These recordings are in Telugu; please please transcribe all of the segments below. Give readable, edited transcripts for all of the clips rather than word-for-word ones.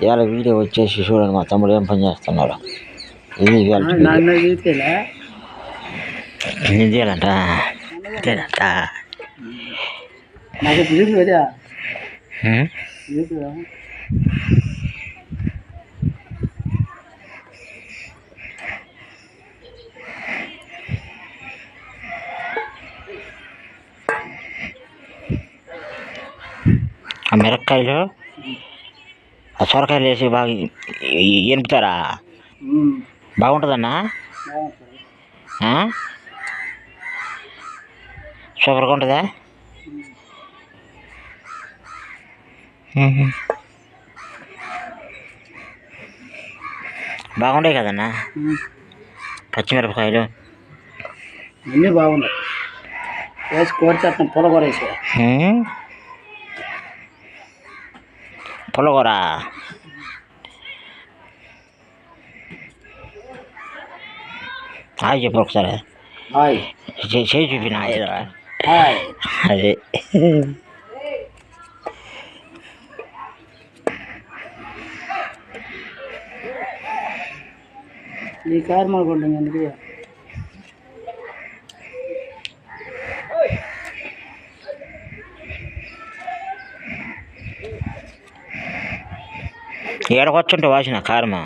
ఇవాళ వీడియో వచ్చేసి చూడండి మా తమ్ముడు ఏం పని చేస్తున్నారు. ఇది ఇదేనంట ఇదేనంట ఆ మిరపకాయలు ఆ సొరకాయలు వేసి బాగా ఎనుపుతారా? బాగుంటుందన్నా, సూపర్గా ఉంటుందా? బాగుండే కదన్నా పచ్చిమిరపకాయలు అన్నీ బాగున్నాయి. వేసి కోరిచేస్తాం పులగూర వేసి పుల్లగూర హాయ్ చెప్పు ఒకసారి. హాయ్ చేయి చూపిన హాయ్. అదే ఈ కారు మనకుంటుంది ఎందుకు ఏడకొచ్చుంటే వాసిన కారమా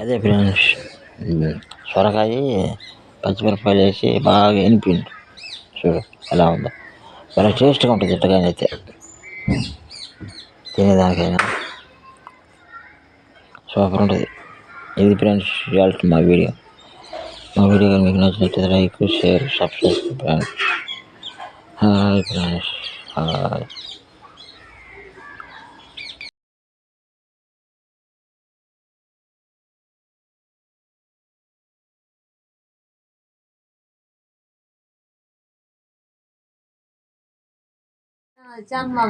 అదే ఫ్రెండ్స్, సొరకాయ పచ్చిమిరపకాయలు వేసి బాగా ఎనిపిండు చూడు ఎలా ఉందో. చాలా టేస్ట్గా ఉంటుంది ఇట్టగానైతే తినేదానికైనా సూపర్ ఉంటుంది. ఇది ఫ్రెండ్స్ ఇవాళ మా వీడియో కానీ మీకు నచ్చినట్లయితే like share subscribe friends. Hi friends hi.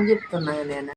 చెప్తున్నా నేను.